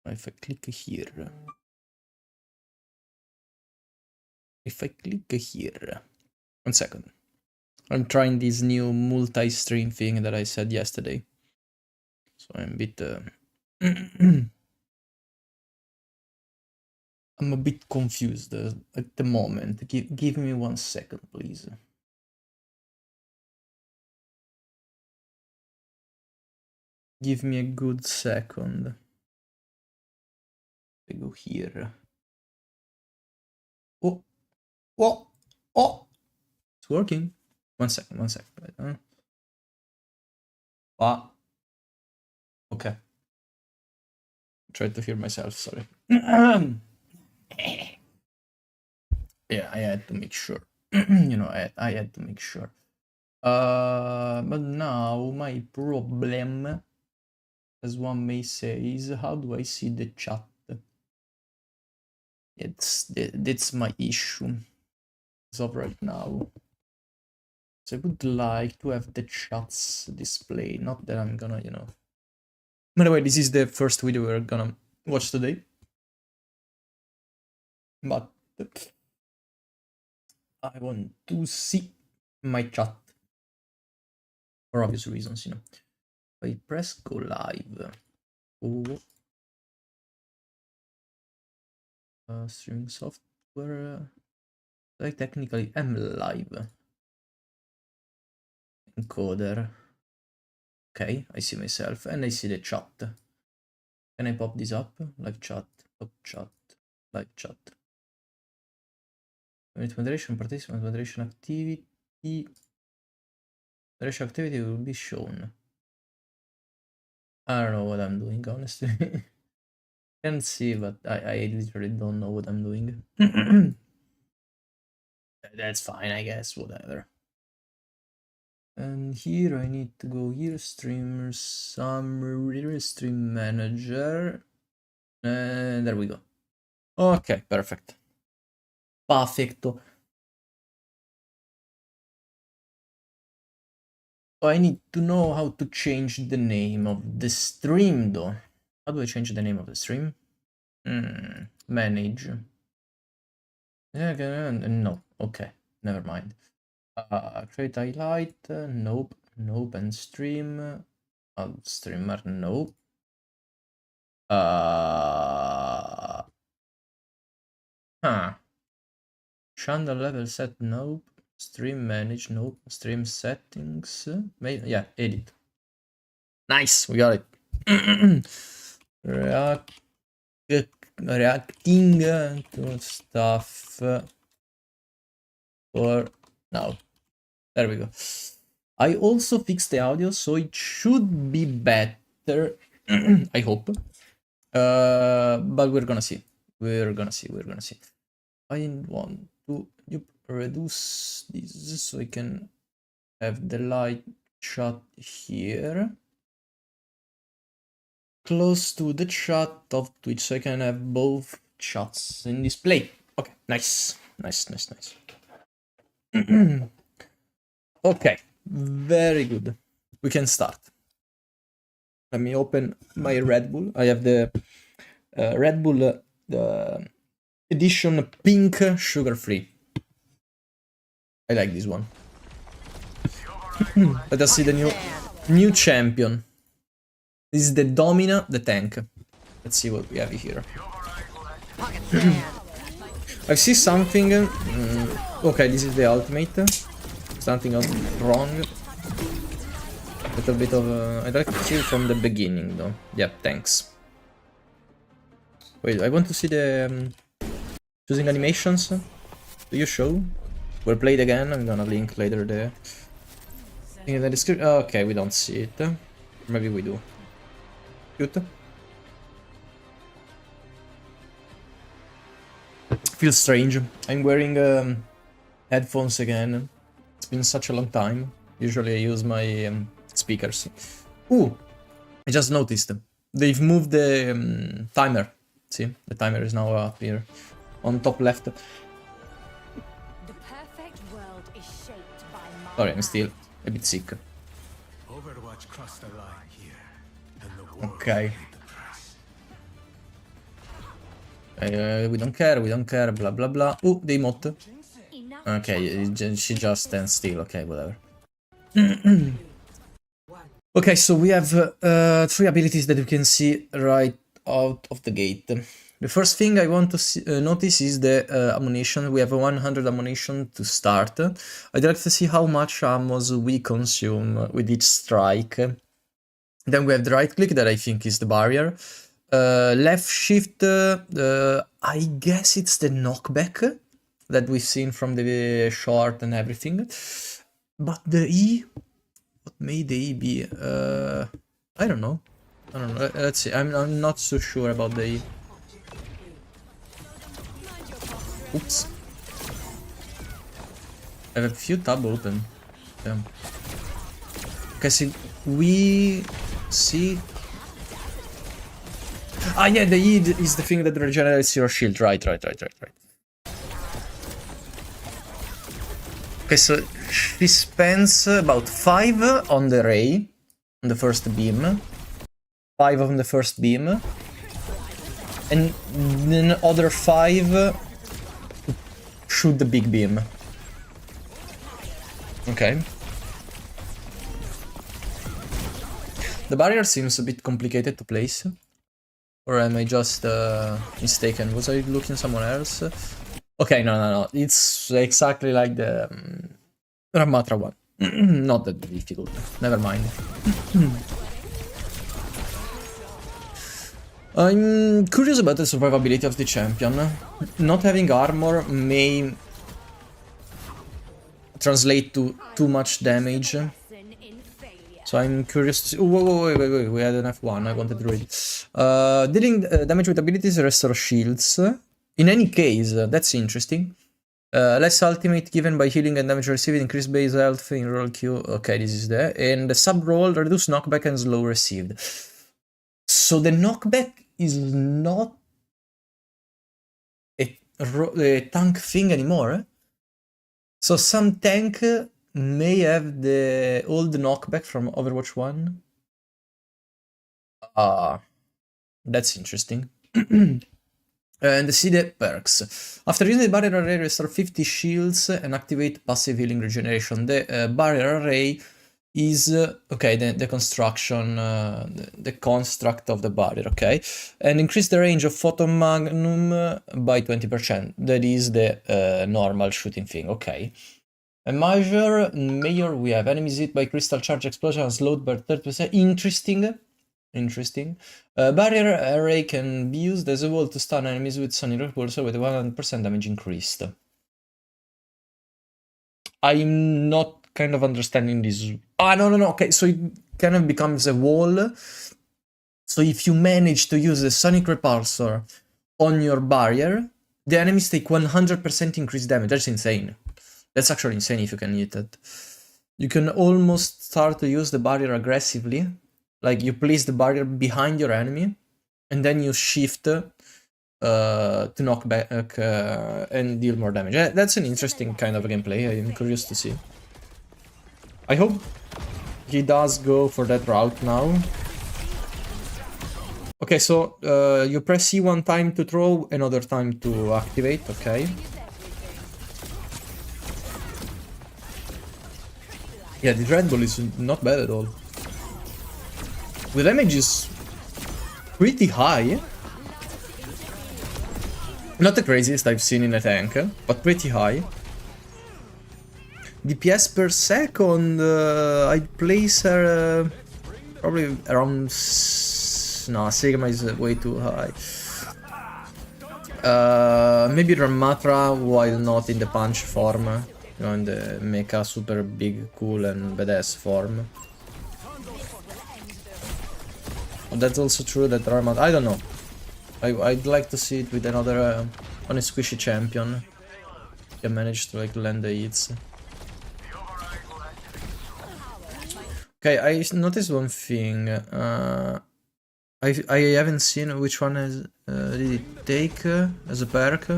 If I click here. If I click here. 1 second. I'm trying this new multi-stream thing that I said yesterday. So I'm a bit... I'm a bit confused at the moment. Give me 1 second, please. Give me a good second. I go here. Oh! Oh! Oh! It's working. 1 second, 1 second. Ah. Okay. Tried to hear myself, sorry. Yeah, I had to make sure. You know, I had to make sure. But now my problem, as one may say, is how do I see the chat? That's my issue as of right now. So I would like to have the chats display. Not that I'm gonna, you know. By the way, this is the first video we're gonna watch today. But I want to see my chat. For obvious reasons, you know. If I press go live. Oh. Streaming software. I technically am live. Encoder. Okay, I see myself and I see the chat. Can I pop this up? Live chat, pop chat, live chat. Moderation, participant, moderation activity. Moderation activity will be shown. I don't know what I'm doing, honestly. Can't see, but I literally don't know what I'm doing. That's fine, I guess, whatever. And here I need to go here, streamers, summary, stream manager. And there we go. Okay, perfect. Perfecto. I need to know how to change the name of the stream though. How do I change the name of the stream? Manage. Yeah, no, okay, never mind. Create highlight, nope, nope, and stream. Streamer, nope. Channel level set, nope. Stream manage, nope. Stream settings, maybe, yeah, edit. Nice, we got it. Reacting to stuff for now. There we go. I also fixed the audio, so it should be better. I hope. But we're gonna see. We're gonna see. I want to reduce this so I can have the light shot here. Close to the chat of Twitch so I can have both chats in display. Okay, nice. Okay, very good. We can start. Let me open my Red Bull. I have the Red Bull the edition pink sugar-free. I like this one. Let us see the new champion. This is the Domina, the tank. Let's see what we have here. I see something. Okay, this is the ultimate. Something wrong. A little bit of. I'd like to see it from the beginning, though. Yeah, thanks. Wait, I want to see the choosing animations. Do you show? We're played again. I'm gonna link later the thing in the description. Okay, we don't see it. Maybe we do. Cute. Feels strange. I'm wearing headphones again. It's been such a long time. Usually I use my speakers. Ooh, I just noticed they've moved the timer. See, the timer is now up here on top left. Sorry, I'm still a bit sick. Okay. We don't care, blah blah blah. Oh, the emote. Okay, she just stands still, okay, whatever. Okay, so we have 3 abilities that you can see right out of the gate. The first thing I want to notice is the ammunition. We have 100 ammunition to start. I'd like to see how much ammo we consume with each strike. Then we have the right click that I think is the barrier. Left shift, I guess it's the knockback that we've seen from the short and everything. But the E, what may the E be? I don't know. Let's see. I'm not so sure about the E. Oops. I have a few tabs open. Damn. Okay, see, we see. Ah, yeah, the E is the thing that regenerates your shield. Right. Okay, so she spends about 5 on the ray, on the first beam. 5 on the first beam. And then other 5 to shoot the big beam. Okay. The barrier seems a bit complicated to place. Or am I just mistaken? Was I looking somewhere else? Okay, no. It's exactly like the Ramatra one. Not that difficult. Never mind. I'm curious about the survivability of the champion. Not having armor may translate to too much damage. So I'm curious to see. Wait, we had an F1, I wanted to read it. Dealing damage with abilities restore shields. In any case, that's interesting. Less ultimate given by healing and damage received, increased base health in roll Q. Okay, this is there. And the sub roll, reduce knockback and slow received. So the knockback is not a tank thing anymore. So some tank may have the old knockback from Overwatch 1. That's interesting. And see the perks. After using the barrier array, restore 50 shields and activate passive healing regeneration. The barrier array is okay, the construction, the construct of the barrier, okay, and increase the range of Photon Magnum by 20%. That is the normal shooting thing, okay. A Major, we have enemies hit by crystal charge explosion and slowed by 30%. Interesting. Barrier array can be used as a wall to stun enemies with Sonic Repulsor with 100% damage increased. I'm not kind of understanding this. No. Okay, so it kind of becomes a wall. So if you manage to use the Sonic Repulsor on your barrier, the enemies take 100% increased damage. That's insane. That's actually insane if you can hit it. You can almost start to use the barrier aggressively. Like you place the barrier behind your enemy, and then you shift to knock back and deal more damage. That's an interesting kind of gameplay. I am curious to see. I hope he does go for that route now. Okay, so you press C one time to throw, another time to activate, okay. Yeah, the Red Bull is not bad at all. The damage is pretty high. Not the craziest I've seen in a tank, but pretty high. DPS per second, I'd place her probably around... No, Sigma is way too high. Maybe Ramatra while not in the punch form. You know, in the mecha super big, cool and badass form. That's also true that Ramatra... I don't know. I'd like to see it with another on a squishy champion. Can manage to like land the hits. Okay, I noticed one thing. I haven't seen which one has did it take as a perk.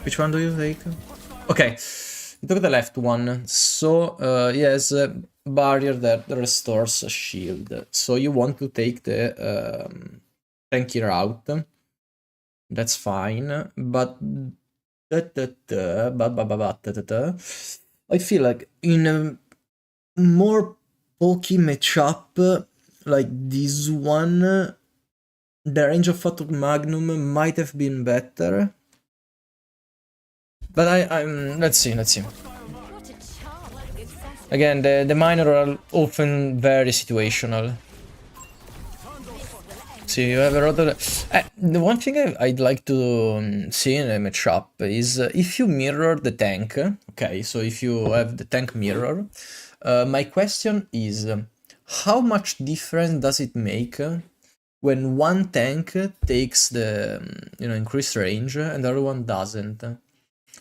Which one do you take? Okay, He took the left one, so he has a barrier that restores a shield. So you want to take the tanky route. That's fine, but I feel like in a more pokey matchup like this one, the range of Photon Magnum might have been better. But let's see. Again, the minor are often very situational. See, you have a lot of... the one thing I'd like to see in a matchup is if you mirror the tank. Okay, so if you have the tank mirror, my question is, how much difference does it make when one tank takes the increased range and the other one doesn't?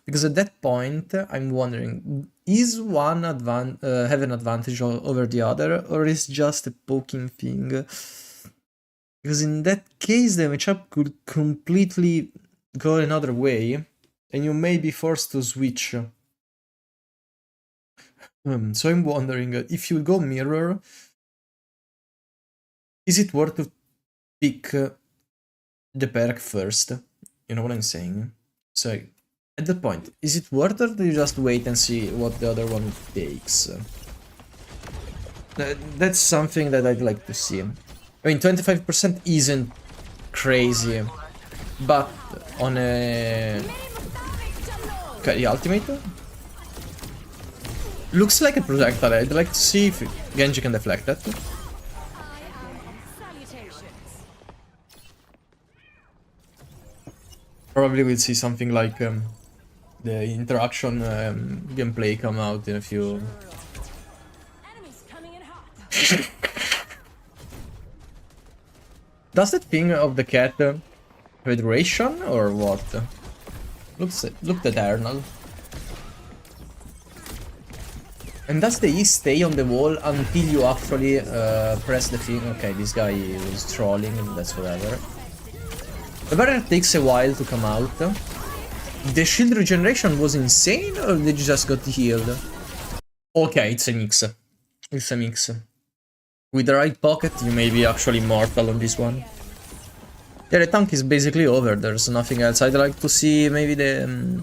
Because at that point, I'm wondering, is one have an advantage over the other, or is just a poking thing? Because in that case, the matchup could completely go another way, and you may be forced to switch. So I'm wondering, if you go mirror, is it worth to pick the perk first? You know what I'm saying? So at that point, is it worth it, or do you just wait and see what the other one takes? That's something that I'd like to see. I mean, 25% isn't crazy, but on a... Okay, the ultimate? Looks like a projectile. I'd like to see if Genji can deflect that. Probably we'll see something like the interaction gameplay come out in a few... Does that thing of the cat have duration or what? Look eternal. And does the E stay on the wall until you actually press the thing? Okay, this guy was trolling, that's whatever. The barrier takes a while to come out. The shield regeneration was insane, or did you just got healed? Okay, it's a mix. It's a mix. With the right pocket, you may be actually mortal on this one. Yeah, the tank is basically over, there's nothing else. I'd like to see maybe the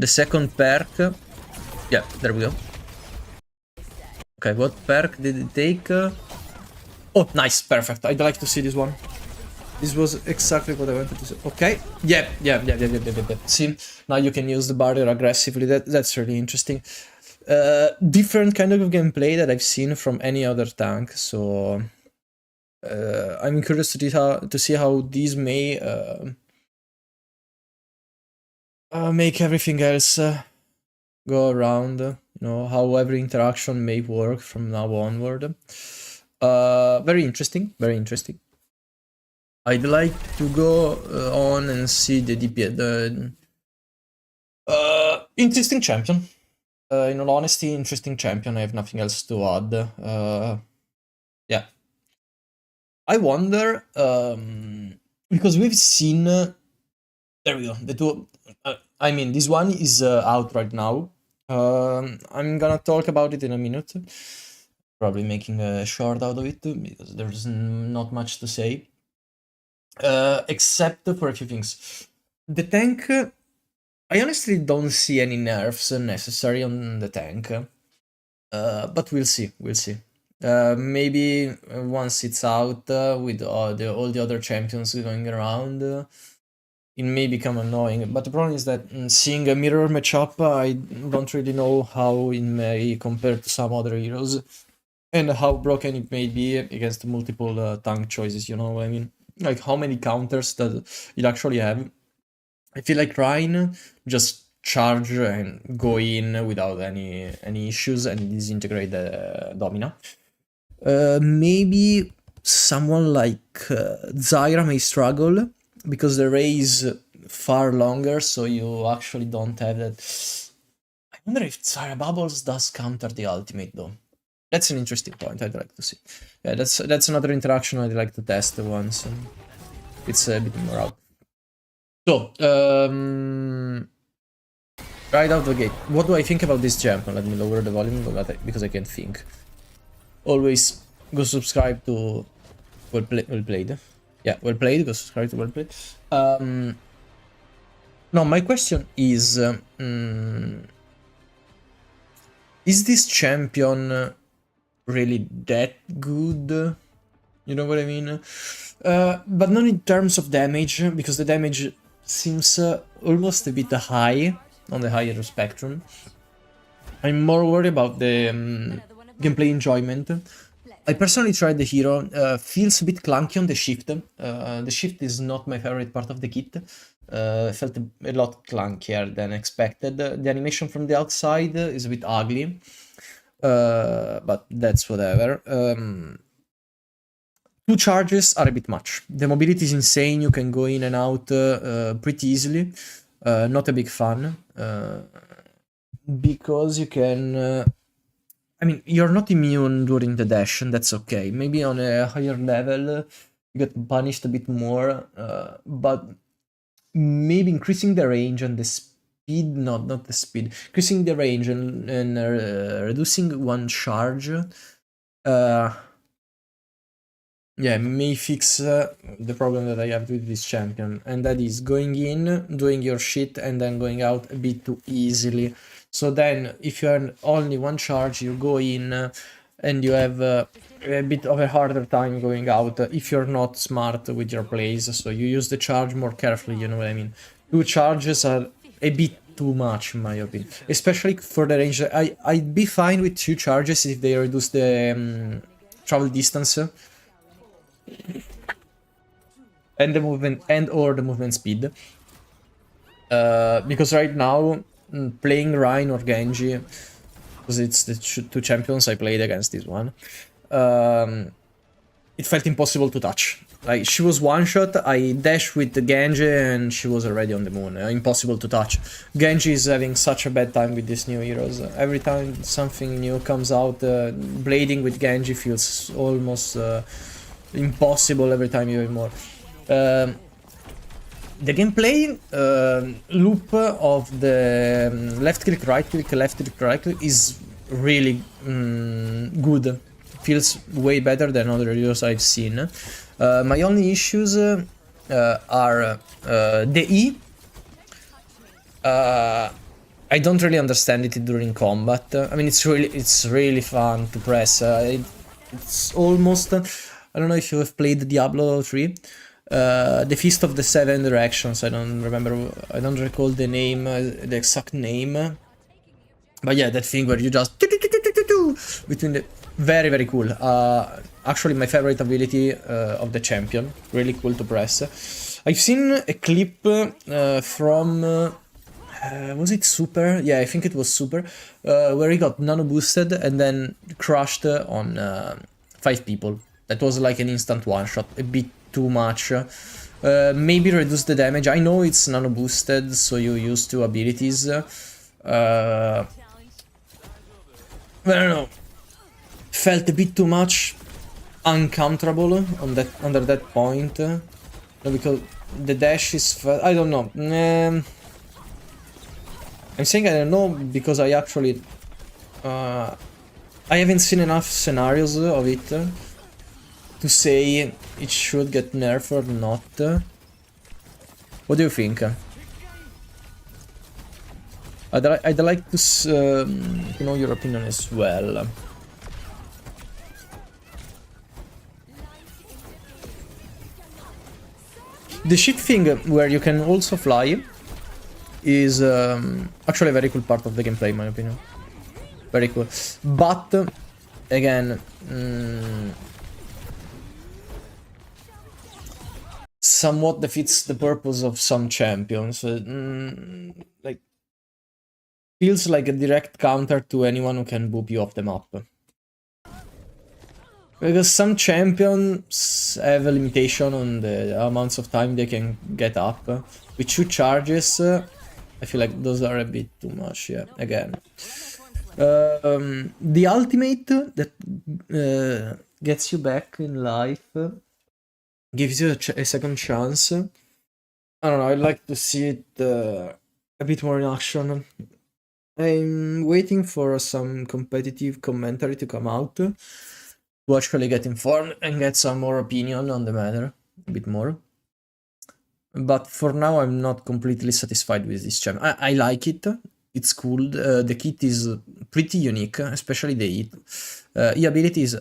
second perk. Yeah, there we go. Okay, what perk did it take? Oh, nice, perfect. I'd like to see this one. This was exactly what I wanted to see. Okay, yeah. See, now you can use the barrier aggressively. That's really interesting. Different kind of gameplay that I've seen from any other tank, so I'm curious to see how these may make everything else go around. You know, how every interaction may work from now onward. Very interesting. Very interesting. I'd like to go on and see the DP. Interesting champion. In all honesty, interesting champion. I have nothing else to add. Yeah. I wonder, because we've seen... there we go. The two... I mean, this one is out right now. I'm gonna talk about it in a minute. Probably making a short out of it, because there's not much to say. Except for a few things. The tank... I honestly don't see any nerfs necessary on the tank. But we'll see. Maybe once it's out with all the other champions going around, it may become annoying. But the problem is that seeing a mirror matchup, I don't really know how it may compare to some other heroes, and how broken it may be against multiple tank choices, you know what I mean? Like, how many counters does it actually have? I feel like Rein just charge and go in without any issues and disintegrate the Domina. Maybe someone like Zyra may struggle, because the ray is far longer, so you actually don't have that. I wonder if Zyra Bubbles does counter the ultimate though. That's an interesting point I'd like to see. Yeah, that's another interaction I'd like to test once. It's a bit more out. So, Right out the gate. What do I think about this champion? Let me lower the volume because I can't think. Always go subscribe to well played. Yeah, well played. Go subscribe to well played. No, my question is this champion really that good? You know what I mean? But not in terms of damage, because the damage seems almost a bit high on the higher spectrum. I'm more worried about the gameplay enjoyment. I personally tried the hero, feels a bit clunky on the shift. The shift is not my favorite part of the kit. Felt a lot clunkier than expected. The animation from the outside is a bit ugly, but that's whatever. 2 charges are a bit much. The mobility is insane, you can go in and out pretty easily. Not a big fan, because you can... I mean, you're not immune during the dash, and that's okay. Maybe on a higher level, you get punished a bit more, but maybe increasing the range and the speed, not the speed, increasing the range and reducing 1 charge, yeah, may fix the problem that I have with this champion, and that is going in, doing your shit, and then going out a bit too easily. So then, if you have only 1 charge, you go in, and you have a bit of a harder time going out if you're not smart with your plays. So you use the charge more carefully, you know what I mean? 2 charges are a bit too much, in my opinion. Especially for the range. I'd be fine with 2 charges if they reduce the travel distance. And the movement or the movement speed, because right now playing Rein or Genji, because it's the 2 champions I played against this one, it felt impossible to touch. Like, she was one shot, I dashed with the Genji and she was already on the moon. Impossible to touch. Genji is having such a bad time with these new heroes. Every time something new comes out, blading with Genji feels almost impossible every time you have more. The gameplay loop of the left click, right click is really good. Feels way better than other heroes I've seen. My only issues are the E. I don't really understand it during combat. I mean, it's really fun to press. It's almost... I don't know if you have played Diablo 3. The Feast of the Seven Directions. I don't recall the name, the exact name. But yeah, that thing where you just between the... Very, very cool. Actually, my favorite ability of the champion. Really cool to press. I've seen a clip from... was it Super? Yeah, I think it was Super. Where he got nano boosted and then crushed on 5 people. That was like an instant one-shot, a bit too much. Maybe reduce the damage. I know it's nano boosted, so you use 2 abilities. I don't know. Felt a bit too much uncounterable under that point. Because the dash is... I don't know. I'm saying I don't know because I actually... I haven't seen enough scenarios of it to say it should get nerfed or not. What do you think? I'd like to know your opinion as well. The ship thing where you can also fly is actually a very cool part of the gameplay, in my opinion. Very cool. But, again... somewhat defeats the purpose of some champions. Like, feels like a direct counter to anyone who can boop you off the map. Because some champions have a limitation on the amounts of time they can get up. With 2 charges, I feel like those are a bit too much, yeah, again. The ultimate that gets you back in life... gives you a second chance. I don't know, I'd like to see it a bit more in action. I'm waiting for some competitive commentary to come out to actually get informed and get some more opinion on the matter, a bit more. But for now, I'm not completely satisfied with this gem. I like it. It's cool. The kit is pretty unique, especially the E. E ability is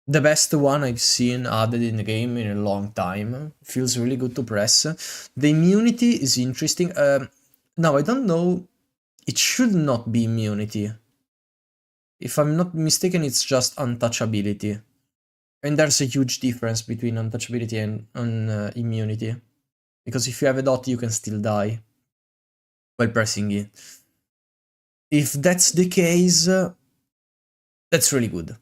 the best one I've seen added in the game in a long time. Feels really good to press. The immunity is interesting. Now, I don't know. It should not be immunity. If I'm not mistaken, it's just untouchability. And there's a huge difference between untouchability and immunity. Because if you have a dot, you can still die while pressing it. If that's the case, that's really good.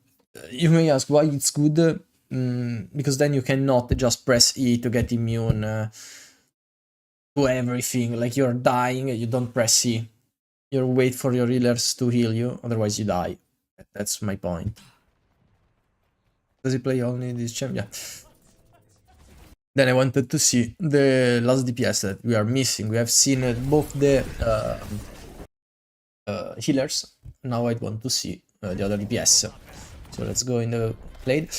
You may ask why it's good. Because then you cannot just press E to get immune to everything. Like you're dying, you don't press E. You wait for your healers to heal you, otherwise you die. That's my point. Does he play only this champ? Yeah. Then I wanted to see the last DPS that we are missing. We have seen both the healers. Now I want to see the other DPS. So let's go in the blade.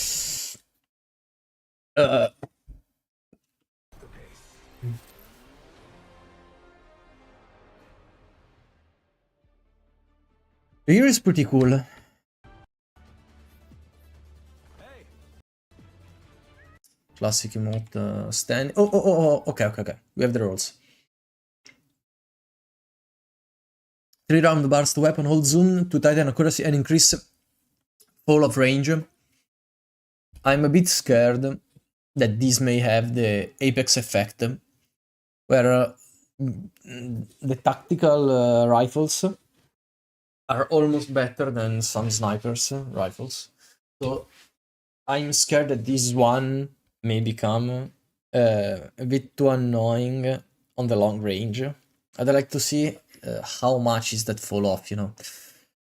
Here is pretty cool. Classic emote stand. Oh, okay. We have the rolls. 3-round burst weapon, hold zoom to tighten accuracy and increase fall of range. I'm a bit scared that this may have the Apex effect, where the tactical rifles are almost better than some snipers rifles. So I'm scared that this one may become a bit too annoying on the long range. I'd like to see how much is that fall off, you know,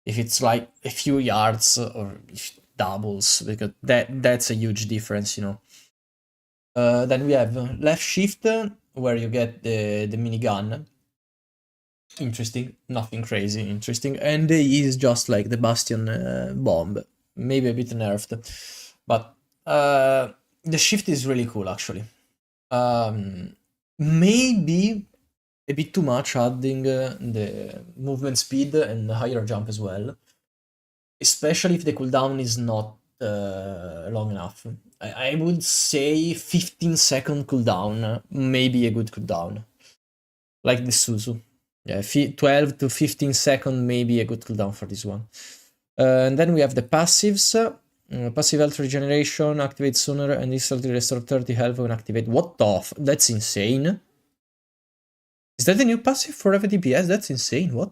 if it's like a few yards or if it doubles, because that's a huge difference, you know. Then we have left shift, where you get the minigun. Interesting, nothing crazy interesting, and he is just like the Bastion bomb, maybe a bit nerfed, but the shift is really cool actually. Maybe a bit too much, adding the movement speed and the higher jump as well, especially if the cooldown is not long enough. I would say 15-second cooldown, maybe a good cooldown, like the Suzu. Yeah, 12 to 15 second, maybe a good cooldown for this one. And then we have the passives. Passive health regeneration, activate sooner and instantly restore 30 health when activate. What the f? That's insane. Is that a new passive for every DPS? That's insane. What?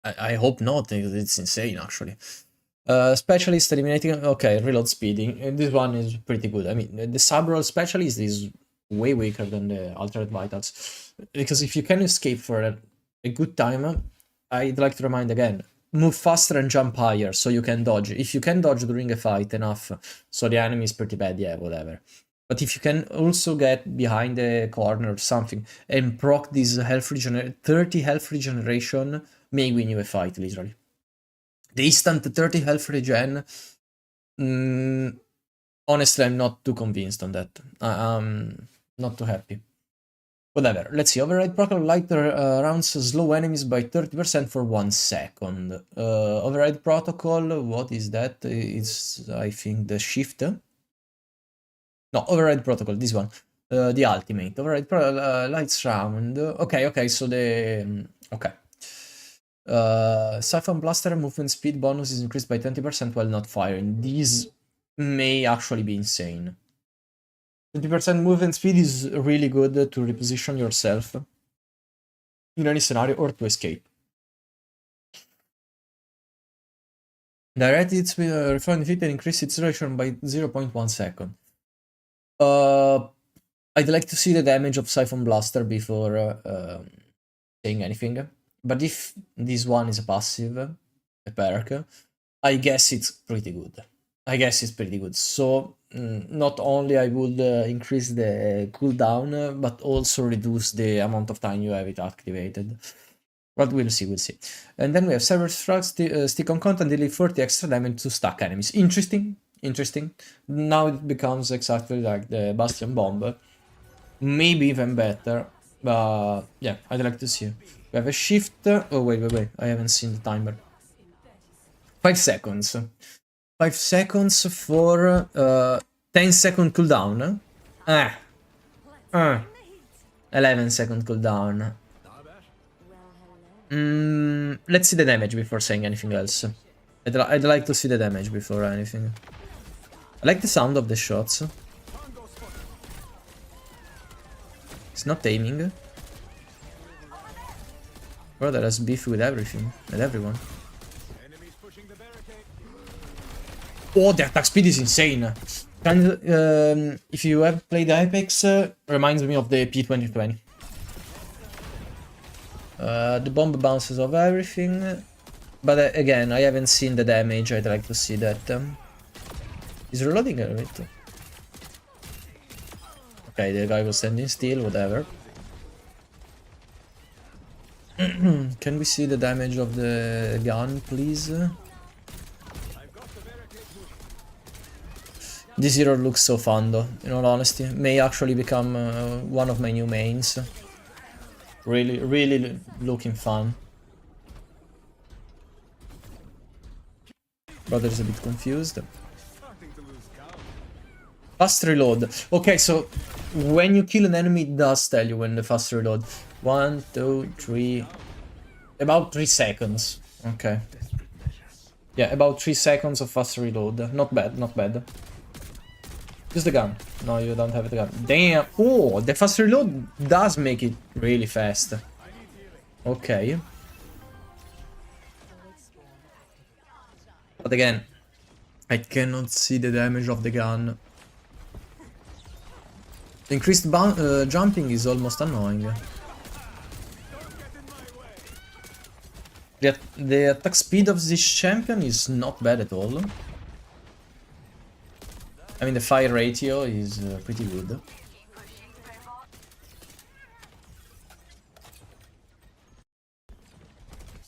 I hope not. It's insane, actually. Specialist eliminating. Okay, reload speeding. This one is pretty good. I mean, the sub-roll specialist is way weaker than the alternate vitals, because if you can escape for a good time, I'd like to remind again, move faster and jump higher so you can dodge. If you can dodge during a fight enough, so the enemy is pretty bad, yeah, whatever. But if you can also get behind the corner or something and proc this health 30 health regeneration, may win you a fight, literally. The instant 30 health regen, honestly, I'm not too convinced on that. I'm not too happy. Whatever, let's see. Override protocol lighter rounds slow enemies by 30% for 1 second. Override protocol, what is that? It's, I think, the shift. No, override protocol, this one. The ultimate. Override lights round. Okay, so the... okay. Siphon Blaster movement speed bonus is increased by 20% while not firing. These may actually be insane. 20% movement speed is really good to reposition yourself in any scenario or to escape. Direct hits with refined hit and increase its duration by 0.1 second. I'd like to see the damage of Siphon Blaster before saying anything. But if this one is a passive, a perk, I guess it's pretty good. So not only I would increase the cooldown, but also reduce the amount of time you have it activated. But we'll see, we'll see. And then we have Server Struck, stick on content, dealing 40 extra damage to stuck enemies. Interesting, interesting. Now it becomes exactly like the Bastion Bomb. Maybe even better. But yeah, I'd like to see. We have a shift. Oh, wait. I haven't seen the timer. 5 seconds. 5 seconds for 10-second cooldown. 11-second cooldown. Let's see the damage before saying anything else. I'd like to see the damage before anything. I like the sound of the shots. It's not aiming. Brother has beef with everything and everyone. Oh, the attack speed is insane. If you have played Apex, reminds me of the P2020. The bomb bounces off everything. But again, I haven't seen the damage. I'd like to see that. He's reloading a bit. Okay, the guy was standing still, whatever. Can we see the damage of the gun, please? This hero looks so fun though, in all honesty. May actually become one of my new mains. Really looking fun. Brother's a bit confused. Fast reload. Okay, so when you kill an enemy, it does tell you when the fast reload. 1, 2, 3. About 3 seconds. Okay. Yeah, about 3 seconds of fast reload. Not bad, not bad. Use the gun. No, you don't have the gun. Damn. Oh, the fast reload does make it really fast. Okay. But again, I cannot see the damage of the gun. The increased jumping is almost annoying. The attack speed of this champion is not bad at all. I mean, the fire ratio is pretty good.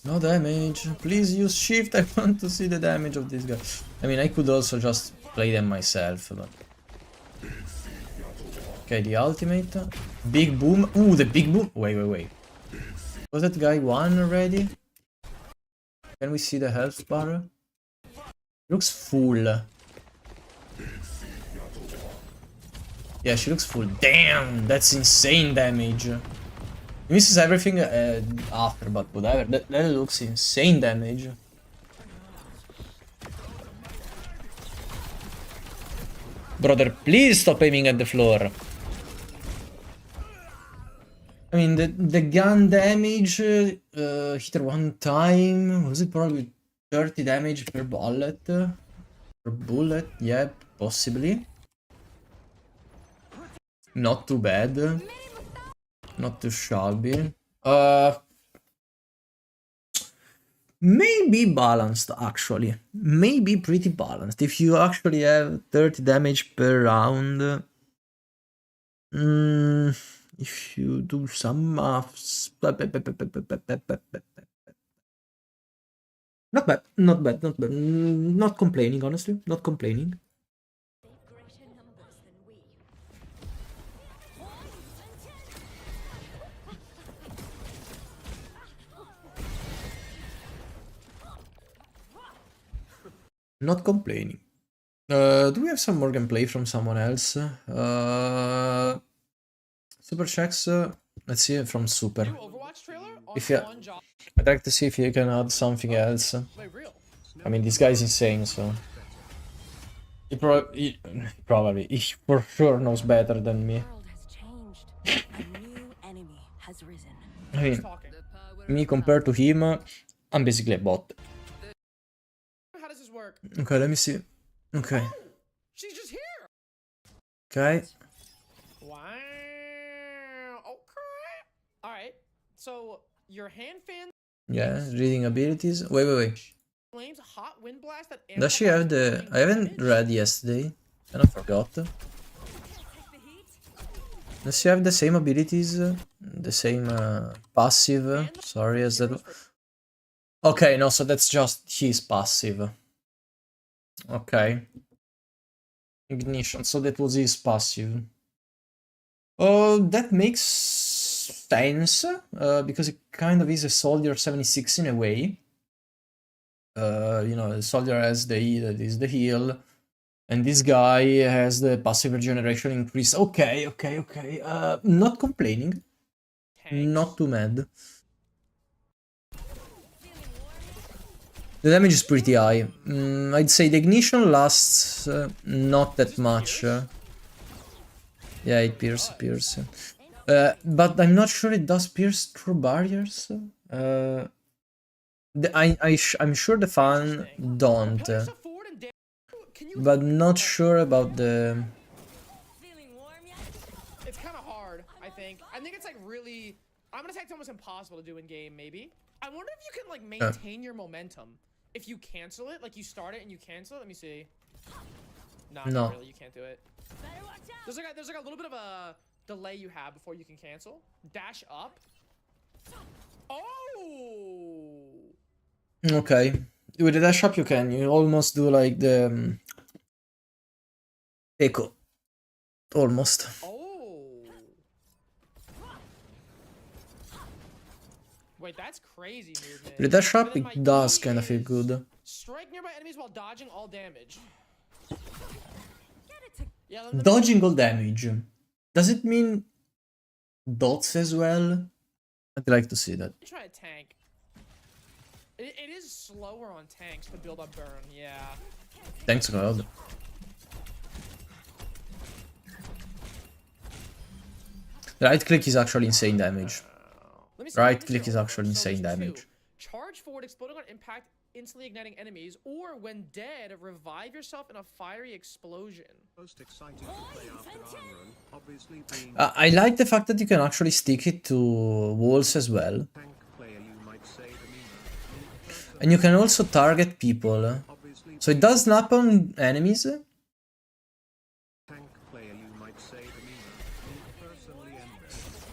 No damage. Please use shift. I want to see the damage of this guy. I mean, I could also just play them myself, but... Okay, the ultimate. Big boom. Ooh, the big boom. Wait. Was that guy one already? Can we see the health bar? Looks full. Yeah, she looks full. Damn, that's insane damage. He misses everything after, but whatever. That looks insane damage. Brother, please stop aiming at the floor. I mean, the gun damage hit her one time. Was it probably 30 damage per bullet? Per bullet? Yeah, possibly. Not too bad. Not too shabby. Maybe balanced, actually. Maybe pretty balanced. If you actually have 30 damage per round. If you do some maths. Not bad. Not complaining, honestly. Not complaining. Not complaining. Do we have some more gameplay from someone else? Super checks. Let's see from Super. If you, I'd like to see if you can add something else. I mean, this guy's insane, so he for sure knows better than me. I mean, me compared to him, I'm basically a bot. Okay, let me see. Okay. She's just here. Okay. Wow. Okay. All right. So your hand fan. Yeah, reading abilities. Wait. Flames, hot wind blast that. Does she have the? I haven't read yesterday, and I forgot. Does he have the same abilities? The same passive? Sorry, as that. Okay, no, so that's just his passive. Okay. Ignition, so that was his passive. Oh, that makes sense, because it kind of is a Soldier 76 in a way. You know, the Soldier has the E, that is the heal, and this guy has the passive regeneration increase. Okay, okay, okay. Not complaining. Not too mad. The damage is pretty high. I'd say the ignition lasts not that much. Yeah, it pierces. But I'm not sure it does pierce through barriers. I'm sure the fan don't. But not sure about the... It's kind of hard, I think. I think it's like really... I'm gonna say it's almost impossible to do in game, maybe. I wonder if you can like maintain your momentum. If you cancel it, like you start it and you cancel it. Let me see. No, not really, you can't do it. There's like a little bit of a delay you have before you can cancel. Dash up. Oh! Okay. With the dash up you can. You almost do like the... echo. Almost. Oh! Wait, that's crazy movement. With the dash up it does kind of feel good. Strike nearby enemies while dodging all damage. Yeah, Dodging all damage. Does it mean dots as well? I'd like to see that. Try a tank. It is slower on tanks to build up burn, yeah. Thanks God. Right click is actually insane damage. Right click is actually insane damage. Charge forward, exploding on impact, instantly igniting enemies, or when dead, revive yourself in a fiery explosion. Most exciting to play after Armoron, obviously being I like the fact that you can actually stick it to walls as well. tank player, you might say, Domino. And you can also target people. So it does snap on enemies. Tank player, you might say, Domino. Personally and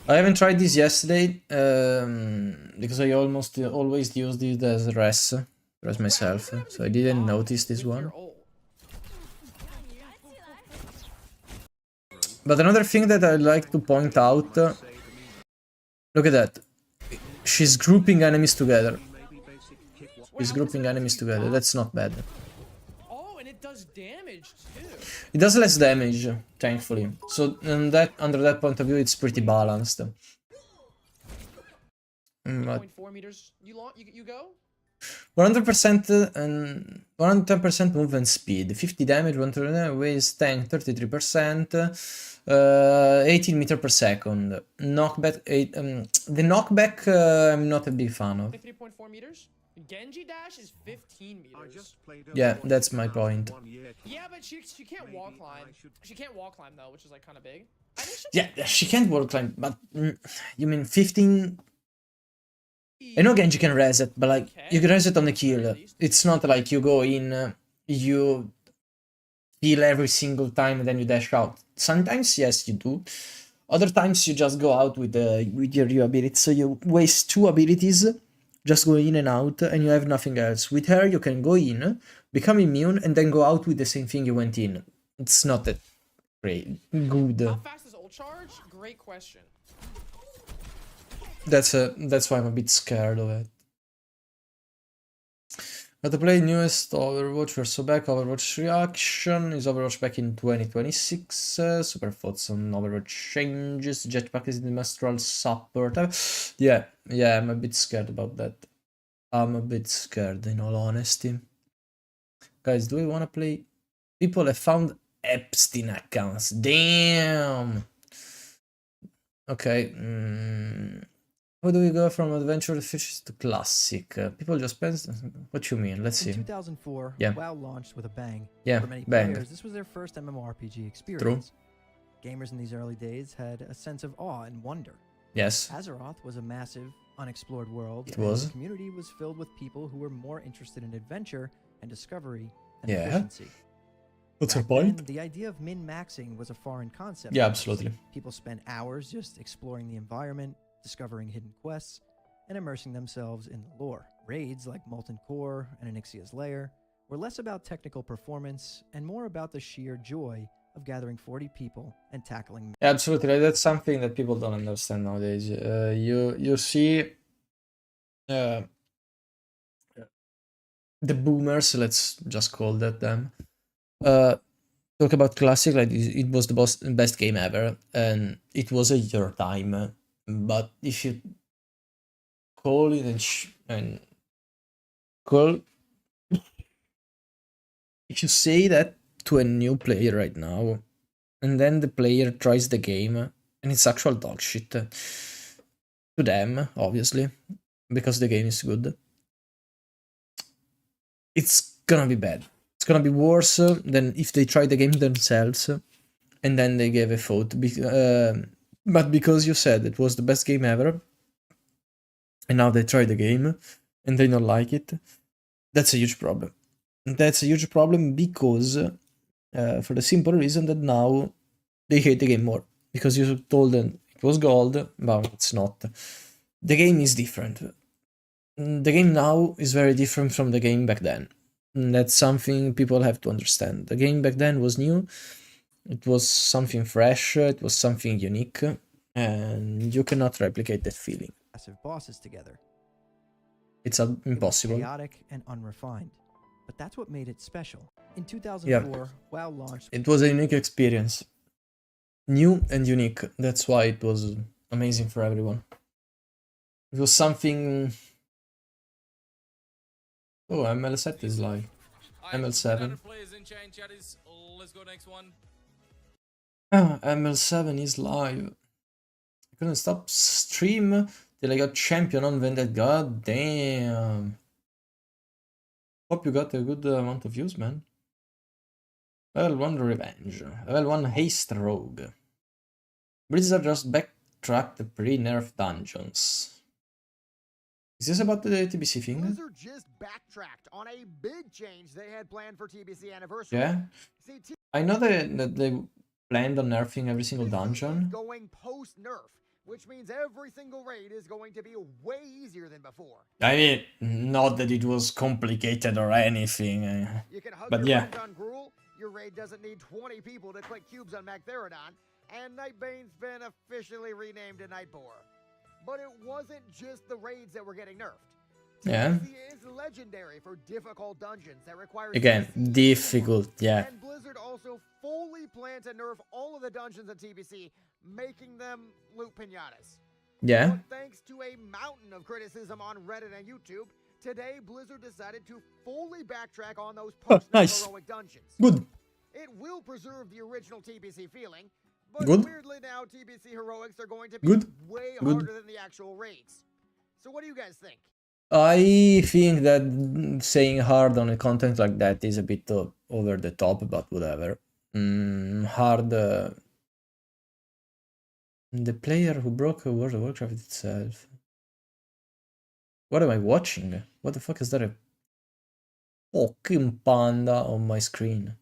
I haven't tried this yesterday, because I almost always used it as res myself, so I didn't notice this one. But another thing that I'd like to point out, look at that, she's grouping enemies together. She's grouping enemies together, that's not bad. Oh, and it does damage too. It does less damage, thankfully. So under that point of view, it's pretty balanced. 0.4 meters. You go? 100% and 110% movement speed, 50 damage, 1 weighs tank, 33%, 18 meter per second. Knockback, the knockback I'm not a big fan of. 3.4 meters. Genji dash is 15 meters. I just played Yeah, that's my point. Yeah, but she can't wall climb. She can't wall climb though, which is like kind of big. I think Yeah, she can't wall climb, but you mean 15? I know Genji can reset, but like you can reset on the kill. It's not like you go in, you heal every single time and then you dash out. Sometimes yes, you do. Other times you just go out with your ability. So you waste 2 abilities, just go in and out, and you have nothing else. With her, you can go in, become immune, and then go out with the same thing you went in. It's not that great, good. How fast is ult charge? Great question. That's why I'm a bit scared of it. How to play newest Overwatch, we're so back. Overwatch reaction is Overwatch back in 2026. Super thoughts on Overwatch changes. Jetpack is the Mistral support. Yeah, I'm a bit scared about that. I'm a bit scared, in all honesty. Guys, do we want to play? People have found Epstein accounts. Damn. Okay. How do we go from adventure fishes to classic? People just spend. What you mean? Let's see. In 2004, Yeah. WoW launched with a bang. Yeah, For many bang. players, this was their first MMORPG experience. Gamers in these early days had a sense of awe and wonder. Yes. Azeroth was a massive, unexplored world, It and was. the community was filled with people who were more interested in adventure and discovery than Yeah. efficiency. What's her Back then, point? the idea of min-maxing was a foreign concept. Yeah, to us. absolutely. People spent hours just exploring the environment, discovering hidden quests, and immersing themselves in the lore. Raids like Molten Core and Onyxia's Lair were less about technical performance and more about the sheer joy of gathering 40 people and tackling. Yeah, absolutely. That's something that people don't understand nowadays. You see the boomers, let's just call that them, talk about classic like it was the best game ever, and it was a your time. But if you call it and call, if you say that to a new player right now, and then the player tries the game and it's actual dog shit to them, obviously, because the game is good, it's gonna be bad. It's gonna be worse than if they tried the game themselves and then they gave a thought. But because you said it was the best game ever, and now they try the game and they don't like it, that's a huge problem. That's a huge problem because, for the simple reason that now they hate the game more. Because you told them it was gold, but it's not. The game is different. The game now is very different from the game back then. That's something people have to understand. The game back then was new, it was something fresh, it was something unique, and you cannot replicate that feeling. Massive bosses together. It's It was impossible. chaotic and unrefined, but that's what made it special. In 2004, WoW launched. It was a unique experience. New and unique. That's why it was amazing for everyone. It was something... Oh, ML7 is live. ML7. Let's go next one. ML7 is live. I couldn't stop stream till I got champion on Vendetta. God damn. Hope you got a good amount of views, man. Level 1 Revenge. Level 1 Haste Rogue. Blizzard just backtracked the pre-nerf dungeons. Is this about the TBC thing? Blizzard just backtracked on a big change they had planned for TBC Anniversary. Yeah. See, I know that they planned on nerfing every single TBC dungeon. is going post-nerf, which means every single raid is going to be way easier than before. I mean, not that it was complicated or anything. You can hug But your yeah. friends on Gruul, your raid doesn't need 20 people to click cubes on Magtheridon, and Nightbane's been officially renamed to Nightbore. But it wasn't just the raids that were getting nerfed. Yeah. TBC is legendary for difficult dungeons that require Again, CC. difficult, yeah. And Blizzard also fully planned to nerf all of the dungeons in TBC, making them loot pinatas. Yeah. But thanks to a mountain of criticism on Reddit and YouTube, today Blizzard decided to fully backtrack on those post-nerf nice. heroic dungeons. Good. It will preserve the original TBC feeling, but Good. weirdly now TBC heroics are going to be Good. way Good. harder than the actual raids. So what do you guys think? I think that saying hard on a content like that is a bit over the top, but whatever. Hard. The player who broke World of Warcraft itself. What am I watching? What the fuck is that? A fucking panda on my screen.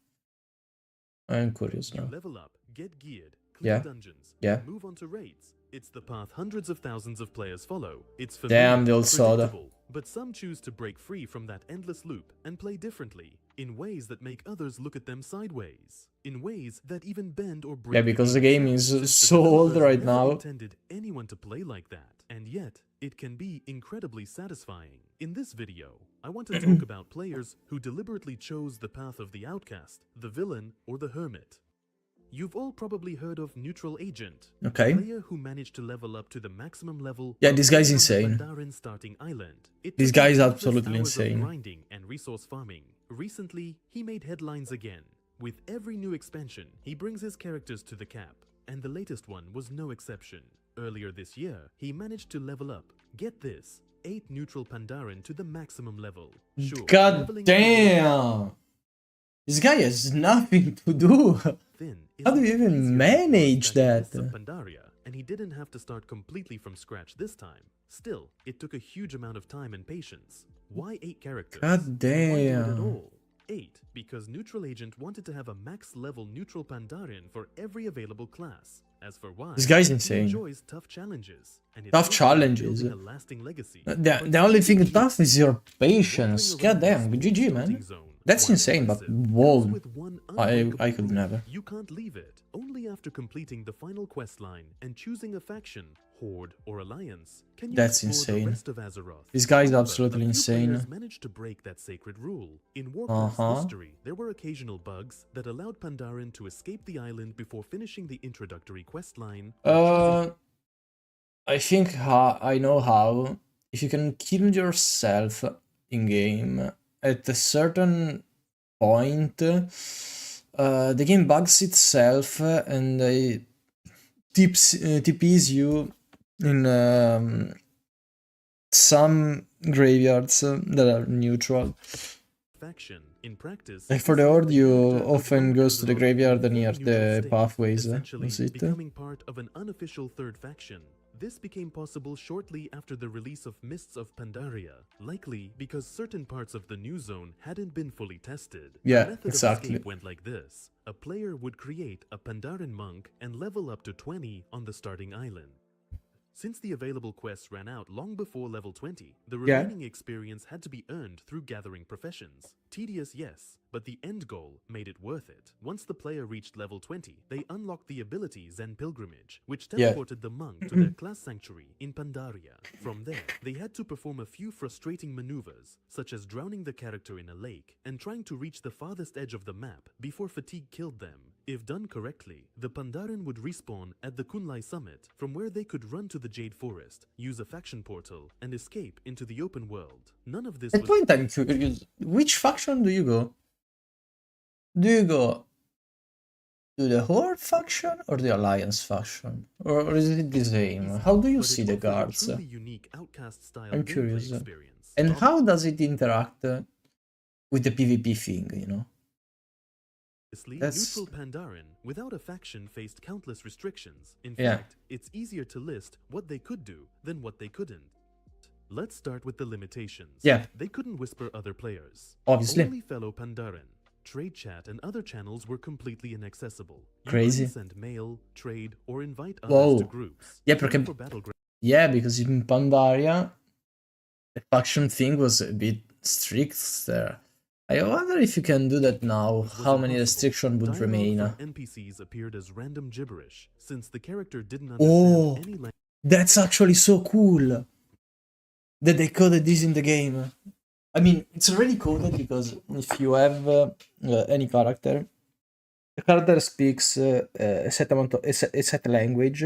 I'm curious now. Level up, get geared, clear Yeah. dungeons, Yeah. move on to raids. It's the path hundreds of thousands of players follow. It's Damn, familiar, the old soda. predictable, but some choose to break free from that endless loop and play differently, in ways that make others look at them sideways, in ways that even bend or break. Yeah, because the game is since the so old developers right never now. intended anyone to play like that, and yet it can be incredibly satisfying. In this video, I want to talk about players who deliberately chose the path of the outcast, the villain, or the hermit. You've all probably heard of Neutral Agent, Okay. a player who managed to level up to the maximum level. Yeah, of this guy's on the insane. Pandaren starting island. It This took him guy is countless absolutely hours of insane. grinding and resource farming. Recently, he made headlines again. With every new expansion, he brings his characters to the cap, and the latest one was no exception. Earlier this year, he managed to level up, get this, 8 Neutral Pandaren to the maximum level. Sure, God leveling damn! This guy has nothing to do. Thin is How do you easier even to manage find than that? the lists of Pandaria, and he didn't have to start completely from scratch this time. Still, it took a huge amount of time and patience. Why 8 characters? God Why do it at damn. all? 8 because Neutral Agent wanted to have a max level neutral Pandaren for every available class. As for why, This guy's he insane. enjoys tough challenges. And it's Tough also about challenges. building a lasting legacy. The only thing tough is your patience. God damn, GG, man. That's insane, but whoa. I could never. You can't leave it. Only after completing the final quest line and choosing a faction, Horde or Alliance, can you That's explore insane. the rest of Azeroth. This guy is However, absolutely a few insane. players managed to break that sacred rule. In Warcraft's history, there were occasional bugs that allowed Pandaren to escape the island before finishing the introductory quest line. I think I know how. If you can kill yourself in game at a certain point, the game bugs itself and TPs you in some graveyards that are neutral. Faction. In practice, Like for the Horde, you often goes to the graveyard near the pathways. essentially Was it? becoming part of an unofficial third faction. This became possible shortly after the release of Mists of Pandaria, likely because certain parts of the new zone hadn't been fully tested. Yeah, The method exactly. of escape went like this. A player would create a Pandaren monk and level up to 20 on the starting island. Since the available quests ran out long before level 20, the Yeah. remaining experience had to be earned through gathering professions. Tedious, yes, but the end goal made it worth it. Once the player reached level 20, they unlocked the ability Zen Pilgrimage, which Yeah. teleported the monk to their class sanctuary in Pandaria. From there, they had to perform a few frustrating maneuvers, such as drowning the character in a lake and trying to reach the farthest edge of the map before fatigue killed them. If done correctly, the Pandaren would respawn at the Kunlai summit, from where they could run to the Jade Forest, use a faction portal, and escape into the open world. None of this At was point I'm curious, which faction do you go? Do you go to the Horde faction or the Alliance faction? Or is it the same? How do you but it see the offered a guards? truly unique outcast-style I'm gameplay curious. experience. And how does it interact with the PvP thing, you know? Obviously, That's- neutral Pandaren, without a faction, faced countless restrictions. In Yeah. fact, it's easier to list what they could do than what they couldn't. Let's start with the limitations. Yeah. They couldn't whisper other players. Obviously. Only fellow Pandaren. Trade chat and other channels were completely inaccessible. You Crazy. couldn't send mail, trade, or invite Whoa. others to groups. Yeah, Even perché- for Battleground. Yeah, because in Pandaria, the faction thing was a bit strict there. I wonder if you can do that now, was how many impossible. restrictions would Dialogue remain. from NPCs appeared as random gibberish, since the character didn't Oh. understand any language. That's actually so cool that they coded this in the game. I mean, it's already coded because if you have any character, the character speaks a set amount of, a set language,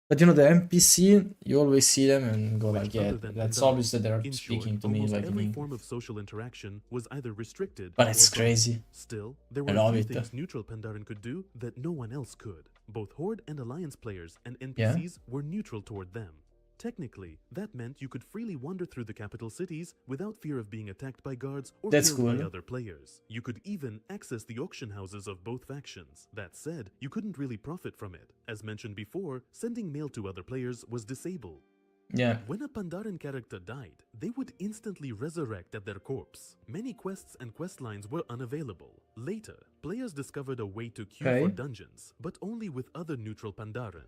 but you know the NPC, you always see them and go like, yeah, Other than that's Pandaren. obvious that they're In speaking short, to me almost like in every English. form of social interaction was either restricted But or it's banned. crazy. Still, there I were a love few it. things neutral Pandaren could do that no one else could. Both Horde and Alliance players and NPCs were neutral toward them. Technically, that meant you could freely wander through the capital cities without fear of being attacked by guards or That's killed by cool. other players. You could even access the auction houses of both factions. That said, you couldn't really profit from it. As mentioned before, sending mail to other players was disabled. Yeah. When a Pandaren character died, they would instantly resurrect at their corpse. Many quests and quest lines were unavailable. Later, players discovered a way to queue Okay. for dungeons, but only with other neutral Pandaren.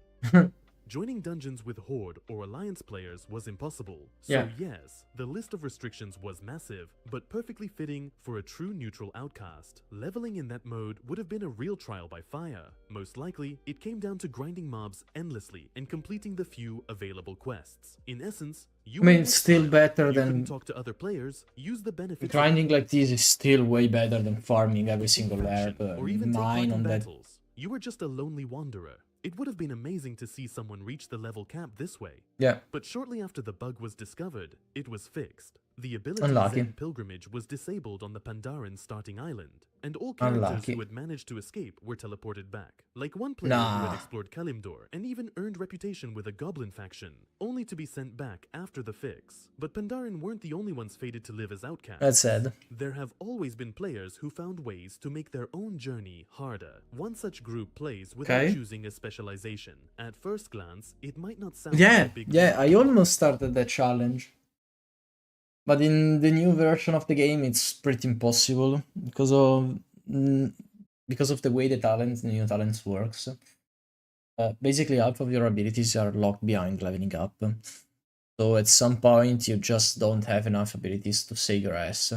Joining dungeons with Horde or Alliance players was impossible. So Yeah. yes, the list of restrictions was massive, but perfectly fitting for a true neutral outcast. Leveling in that mode would have been a real trial by fire. Most likely, it came down to grinding mobs endlessly and completing the few available quests. In essence, you I mean, were it's still exiled. better You than couldn't talk to other players, use the benefits of grinding like this is still way better than farming every single faction, herb. or even take part Mine in on that. battles. You were just a lonely wanderer. It would have been amazing to see someone reach the level cap this way. Yeah. But shortly after the bug was discovered, it was fixed. The ability Unlucky. Zen Pilgrimage was disabled on the Pandaren starting island, and all characters Unlucky. who had managed to escape were teleported back. Like one player who Nah. had explored Kalimdor and even earned reputation with a goblin faction, only to be sent back after the fix. But Pandaren weren't the only ones fated to live as outcasts. That's sad. There have always been players who found ways to make their own journey harder. One such group plays without Okay. choosing a specialization. At first glance, it might not sound Yeah, like a big yeah, deal. I almost started that challenge. But in the new version of the game, it's pretty impossible because of the way the new talents works. Basically, half of your abilities are locked behind leveling up. So at some point, you just don't have enough abilities to save your ass,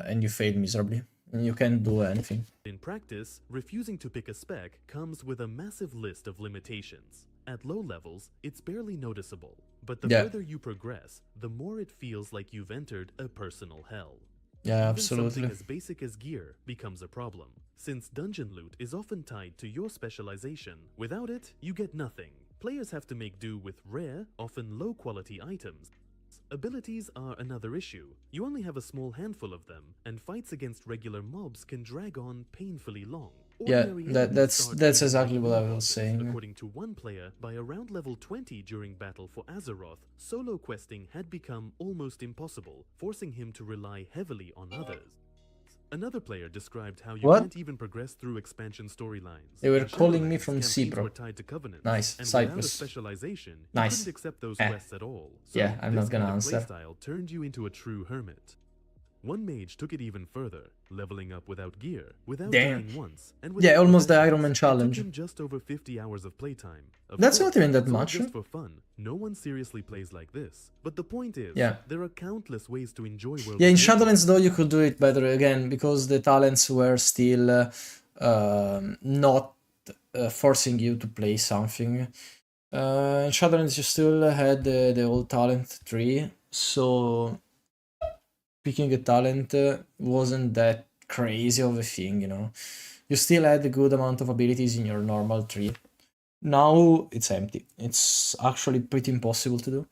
and you fail miserably, and you can't do anything. In practice, refusing to pick a spec comes with a massive list of limitations. At low levels, it's barely noticeable, but the Yeah. further you progress, the more it feels like you've entered a personal hell. Yeah, Even absolutely. something as basic as gear becomes a problem, since dungeon loot is often tied to your specialization. Without it, you get nothing. Players have to make do with rare, often low-quality items. Abilities are another issue. You only have a small handful of them, and fights against regular mobs can drag on painfully long. Yeah, Ordinary enemies that's start that's giving exactly way what I more was often. saying. According to one player, by around level 20 during battle for Azeroth, solo questing had become almost impossible, forcing him to rely heavily on others. Another player described how you What? can't even progress through expansion storylines. They were In calling me Shadowlands, from campaigns Cipro. were tied to covenants, Nice, and without a Cyprus. specialization, you Nice. couldn't accept those Eh. quests at all. So Yeah, I'm this not gonna kind of answer. playstyle turned you into a true hermit. One mage took it even further, leveling up without gear, without Damn. dying once, and Yeah, without almost the possessions. Iron Man It challenge. took him just over 50 hours of playtime. Of That's course, not even that it's all much. just for fun. No one seriously plays like this. But the point is, Yeah. there are countless ways to enjoy World Yeah, in of Warcraft. Shadowlands though you could do it better again because the talents were still not forcing you to play something. In Shadowlands you still had the old talent tree, so picking a talent wasn't that crazy of a thing, you know. You still had a good amount of abilities in your normal tree. Now it's empty. It's actually pretty impossible to do.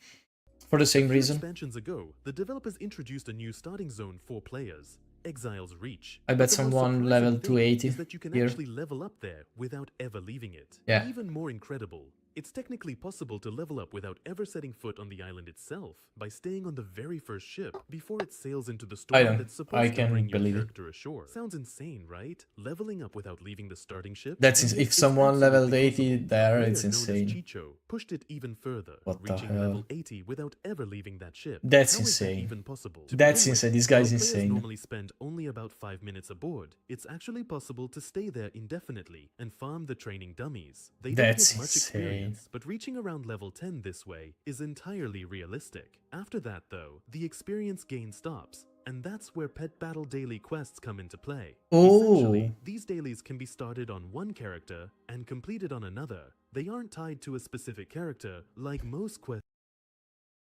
For the same A few reason. expansions ago, the developers introduced a new starting zone for players, Exile's Reach. I But bet the most someone surprising level thing 280 is that you can here. actually level up there without ever leaving it. Yeah. Even more incredible, it's technically possible to level up without ever setting foot on the island itself by staying on the very first ship before it sails into the storm that's I supposed to can bring your believe it. character ashore. Sounds insane, right? Leveling up without leaving the starting ship? That's And ins- yet if it's someone leveled absolutely 80 possible. there, A it's player known as insane. Chicho pushed it even further, What the reaching hell? level 80 without ever leaving that ship. That's How is that insane. even possible? To That's begin insane. with, This guy's while players insane. normally spend only about 5 minutes aboard, it's actually possible to stay there indefinitely and farm the training dummies. They That's don't get much insane. experience, but reaching around level 10 this way is entirely realistic. After that, though, the experience gain stops. And that's where Pet Battle Daily quests come into play. Essentially, Oh, these dailies can be started on one character and completed on another. They aren't tied to a specific character like most quests.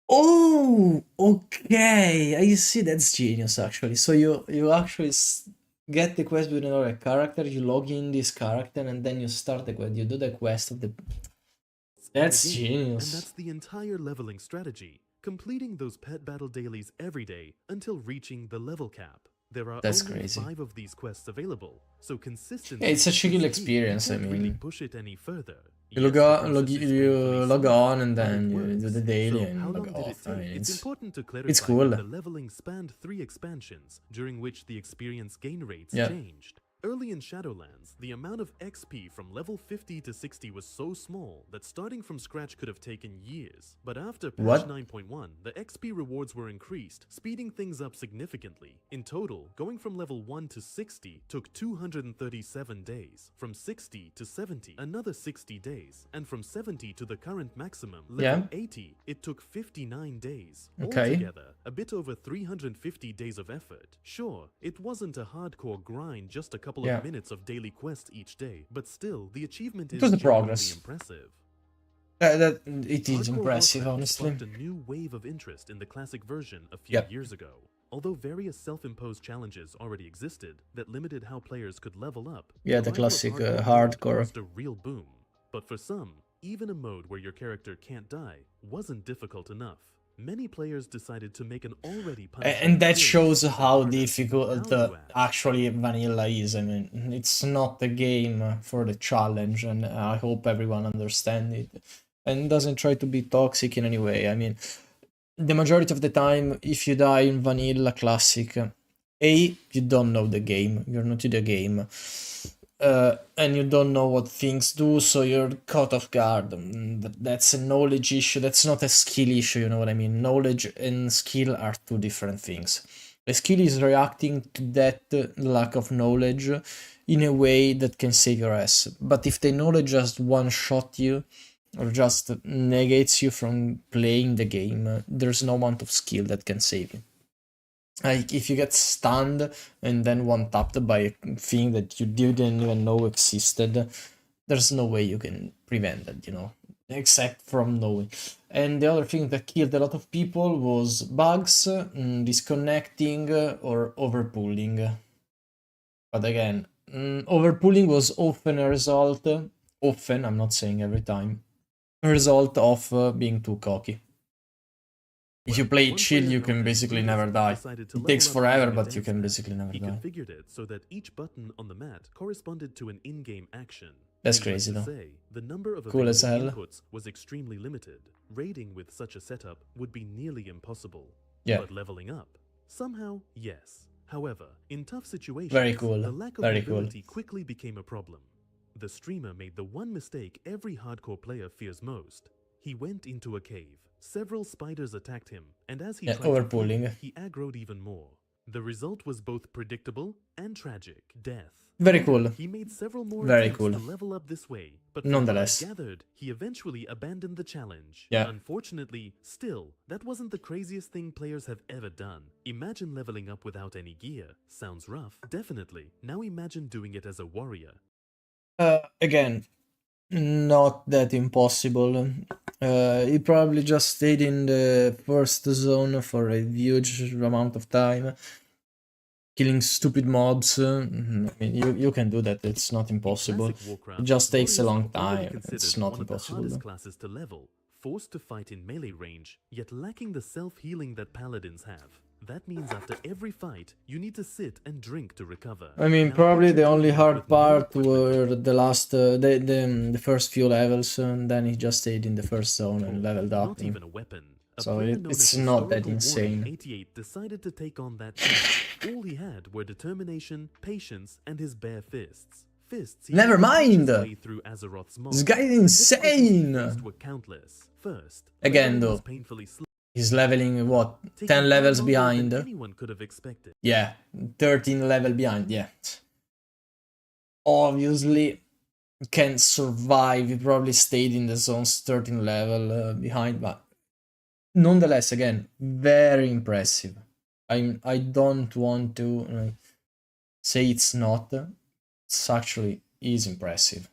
oh, okay. I see. That's genius, actually. So you actually get the quest with another character. You log in this character, and then you start the quest. You do the quest of the. That's in the game, genius. And that's the entire leveling strategy. Completing those Pet Battle Dailies every day until reaching the level cap. There are That's only crazy. 5 of these quests available, so consistency. Yeah, it's a is chill key. experience, I You can't really mean. push it any further. You Yes, log the on, process is you painfully log slow, on, and but it then you do works. the daily So and how log long did it off. I take? mean, It's it's important to clarify it's cool. that the leveling spanned 3 expansions, during which the experience gain rates Yeah. changed. Early in Shadowlands, the amount of XP from level 50 to 60 was so small that starting from scratch could have taken years. But after patch What? 9.1, the XP rewards were increased, speeding things up significantly. In total, going from level 1 to 60 took 237 days, from 60 to 70 another 60 days, and from 70 to the current maximum, level Yeah. 80, it took 59 days. Okay. Altogether, a bit over 350 days of effort. Sure, it wasn't a hardcore grind, just a couple Yeah. of minutes of daily quests each day, but still, the achievement is was the genuinely progress. impressive. that it is Hardcore impressive, Warcraft honestly. sparked a new wave of interest in the classic version a few Yep. years ago. Although various self-imposed challenges already existed that limited how players could level up, Yeah, the arrival of classic hardcore hardcore. caused a real boom. But for some, even a mode where your character can't die wasn't difficult enough. Many players decided to make an already punishing And that experience shows even how harder. difficult Value adds. actually vanilla is. I mean, it's not a game for the challenge, and I hope everyone understands it and doesn't try to be toxic in any way. I mean, the majority of the time, if you die in vanilla classic, A, you don't know the game, you're not in the game. and you don't know what things do, so you're caught off guard. That's a knowledge issue. That's not a skill issue. You know what I mean? Knowledge and skill are two different things. The skill is reacting to that lack of knowledge in a way that can save your ass. But if the knowledge just one-shot you or just negates you from playing the game, there's no amount of skill that can save you. Like, if you get stunned and then one-tapped by a thing that you didn't even know existed, there's no way you can prevent that, you know, except from knowing. And the other thing that killed a lot of people was bugs, disconnecting, or overpulling. But again, overpulling was often a result, often, I'm not saying every time, a result of being too cocky. If you play chill, you can basically never die. It takes forever, but you can basically never He die. configured it so that each button on the mat corresponded to an in-game action. That's Needless crazy, to though. say, the number of Cool as available hell. inputs was extremely limited. Raiding with such a setup would be nearly impossible. Yeah. But leveling up? Somehow, yes. However, in tough situations, Very cool. the lack of Very cool. mobility quickly became a problem. The streamer made the one mistake every hardcore player fears most. He went into a cave. Several spiders attacked him, and as he tried to overpulling. flee, he aggroed even more. The result was both predictable and tragic: death. Very cool. He made several more Very attempts cool. to level up this way, but from Nonetheless. what I gathered, he eventually abandoned the challenge. Yeah. Unfortunately, still, that wasn't the craziest thing players have ever done. Imagine leveling up without any gear. Sounds rough. Definitely. Now imagine doing it as a warrior. Again, not that impossible. He probably just stayed in the first zone for a huge amount of time, killing stupid mobs. I mean, you can do that. It's not impossible. Classic Warcraft, It just takes a warriors long are already time. considered It's not one of the impossible. hardest though. classes to level, forced to fight in melee range, yet lacking the self-healing that paladins have. That means after every fight, you need to sit and drink to recover. I mean, Now, probably the picture only doing that hard with no part equipment. were the last, the first few levels, and then he just stayed in the first zone and leveled up. Not even a weapon. A So player it- known it's as not that Historical insane. Warrior 88 decided to take on that challenge. All he had were determination, patience, and his bare fists. Fists. He Never used to punch his mind! way through Azeroth's mobs. This guy is The difficulties he insane! faced were countless. First, Again, leveling was though, painfully slow, he's leveling, what, taking 10 far levels longer than behind? anyone could have expected. Yeah, 13 level behind, yeah. Obviously, can't survive. He probably stayed in the zones 13 level behind, but nonetheless, again, very impressive. I don't want to say it's not. It's actually is impressive.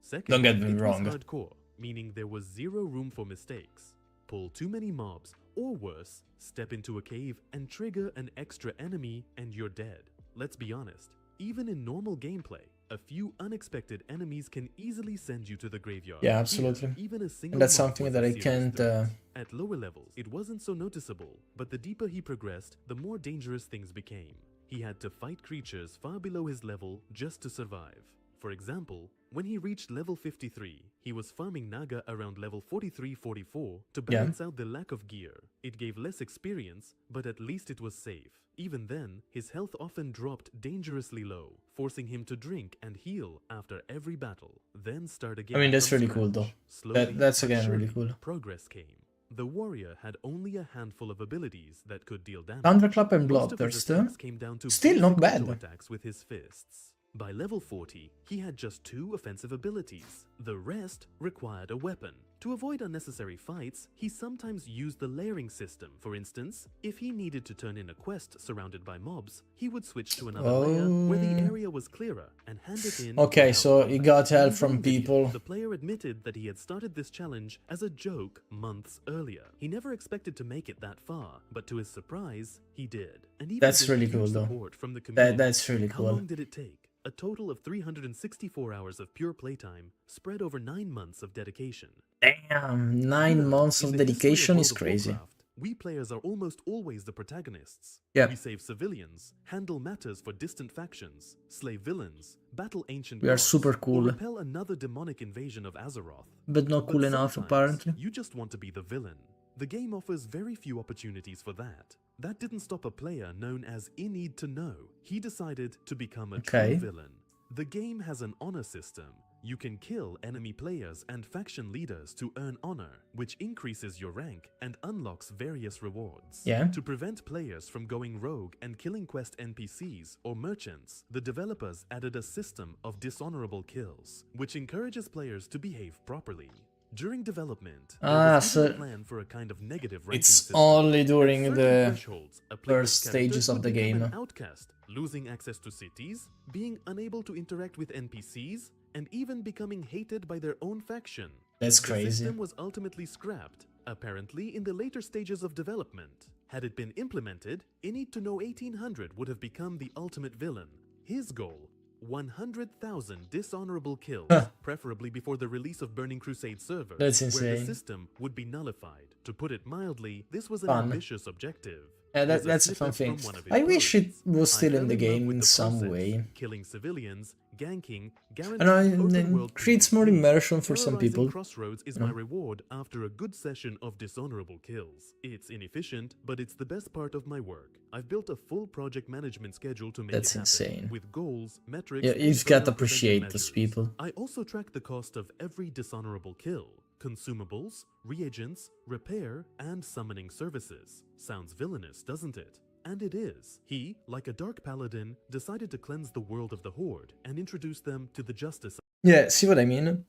Second, Don't get me it was wrong. hardcore, meaning there was zero room for mistakes. Pull too many mobs, or worse, step into a cave and trigger an extra enemy and you're dead. Let's be honest, even in normal gameplay, a few unexpected enemies can easily send you to the graveyard. Yeah, Here, absolutely. even a single And that's mob something was that a I serious can't. threat. At lower levels, it wasn't so noticeable, but the deeper he progressed, the more dangerous things became. He had to fight creatures far below his level just to survive. For example, when he reached level 53, he was farming Naga around level 43-44 to Yeah. balance out the lack of gear. It gave less experience, but at least it was safe. Even then, his health often dropped dangerously low, forcing him to drink and heal after every battle, then start again. I mean, that's from really cool, scratch. though. Slowly, That's but again really surely, cool. Progress came. The warrior had only a handful of abilities that could deal damage. Thunderclap and Most of his Bloodthirst, attacks came down to still not basic bad. auto attacks with his fists. By level 40, he had just 2 offensive abilities. The rest required a weapon. To avoid unnecessary fights, he sometimes used the layering system. For instance, if he needed to turn in a quest surrounded by mobs, he would switch to another layer where the area was clearer and hand it in. Okay, without so he combat. got In help his from own video, people. The player admitted that he had started this challenge as a joke months earlier. He never expected to make it that far, but to his surprise, he did. And even That's with really huge cool, though. support from the community. That's really How cool. long did it take? A total of 364 hours of pure playtime, spread over 9 months of dedication. Damn, 9 Here, months in of the history dedication World is of crazy. Warcraft, we players are almost always the protagonists. Yeah. We save civilians, handle matters for distant factions, slay villains, battle ancient We are gods, super cool. or repel another demonic invasion of Azeroth. But not cool But enough, sometimes, apparently. You just want to be the villain. The game offers very few opportunities for that. That didn't stop a player known as In Need to Know. He decided to become a Okay. true villain. The game has an honor system. You can kill enemy players and faction leaders to earn honor, which increases your rank and unlocks various rewards. Yeah. To prevent players from going rogue and killing quest NPCs or merchants, the developers added a system of dishonorable kills, which encourages players to behave properly. During development, there was even a plan for a kind of negative ranking It's system. only At during certain the thresholds, a player's first character stages of could the become game. an outcast, losing access to cities, being unable to interact with NPCs, and even becoming hated by their own faction. That's The crazy. system was ultimately scrapped, apparently in the later stages of development. Had it been implemented, Init to Know 1800 would have become the ultimate villain. His goal: 100,000 dishonorable kills, preferably before the release of Burning Crusade servers, That's where the insane. system would be nullified. To put it mildly, this was an Fun. ambitious objective. Yeah, Here's that's a fun snippet thing. from one of his I wish it posts. was still "I in the fell love game with in the some process, way. killing civilians, ganking, And it creates more immersion for some people. Crossroads is my reward after a good session of dishonorable kills. It's inefficient, but it's the best part of my work. I've built a full project management schedule to make That's it happen, insane. with goals, metrics, Yeah, and you've got to further appreciate preventive those measures. people. I also track the cost of every dishonorable kill. Consumables, reagents, repair, and summoning services. Sounds villainous, doesn't it? And it is. He, like a dark paladin, decided to cleanse the world of the Horde and introduce them to the justice. Yeah, see what I mean?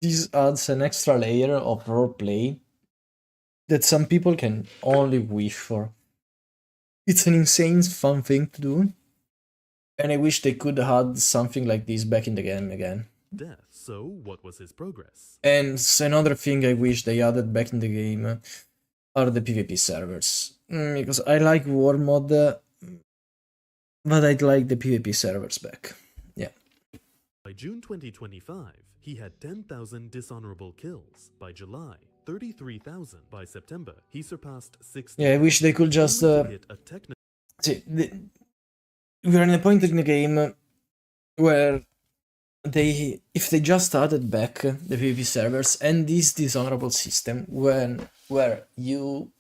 This adds an extra layer of roleplay that some people can only wish for. It's an insane fun thing to do, and I wish they could add something like this back in the game again. Death. So, what was his progress? And another thing I wish they added back in the game are the PvP servers. Because I like War Mod, but I'd like the PvP servers back. Yeah. By June 2025, he had 10,000 dishonorable kills. By July, 33,000. By September, he surpassed 60. Yeah, I wish they could just... hit a technical see, we're in a point in the game where if they just added back the PvP servers and this dishonorable system where you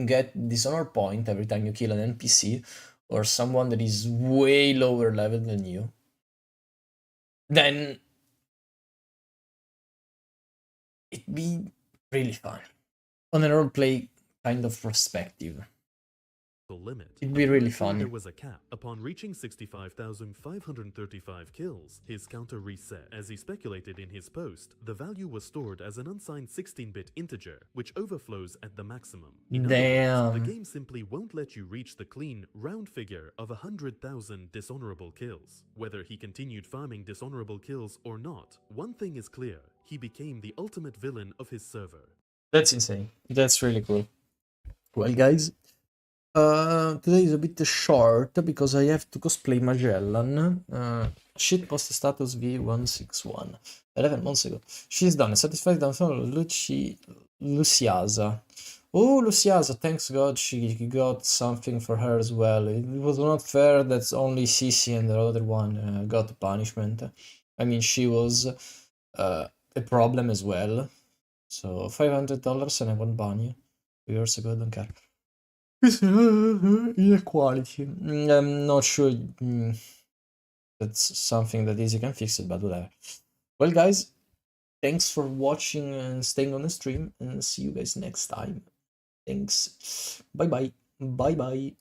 get dishonor point every time you kill an NPC or someone that is way lower level than you, then it'd be really fun on a roleplay kind of perspective. limit. It'd be really Apparently, fun. There was a cap. Upon reaching 65,535 kills, his counter reset. As he speculated in his post, the value was stored as an unsigned 16-bit integer, which overflows at the maximum. In other words, Damn. the game simply won't let you reach the clean, round figure of 100,000 dishonorable kills. Whether he continued farming dishonorable kills or not, one thing is clear: he became the ultimate villain of his server. That's insane. That's really cool. Well, guys, today is a bit short because I have to cosplay Magellan. Shitpost status V161. 11 months ago. She's done. Satisfied download Luciasa. Oh, Luciasa, thanks God she got something for her as well. It was not fair that only Sissy and the other one got punishment. I mean, she was a problem as well. So $500 and I won't ban you. 2 years ago, I don't care. Inequality. I'm not sure that's something that easy can fix it, but whatever. Well, guys, thanks for watching and staying on the stream, and see you guys next time. Thanks. Bye bye. Bye bye.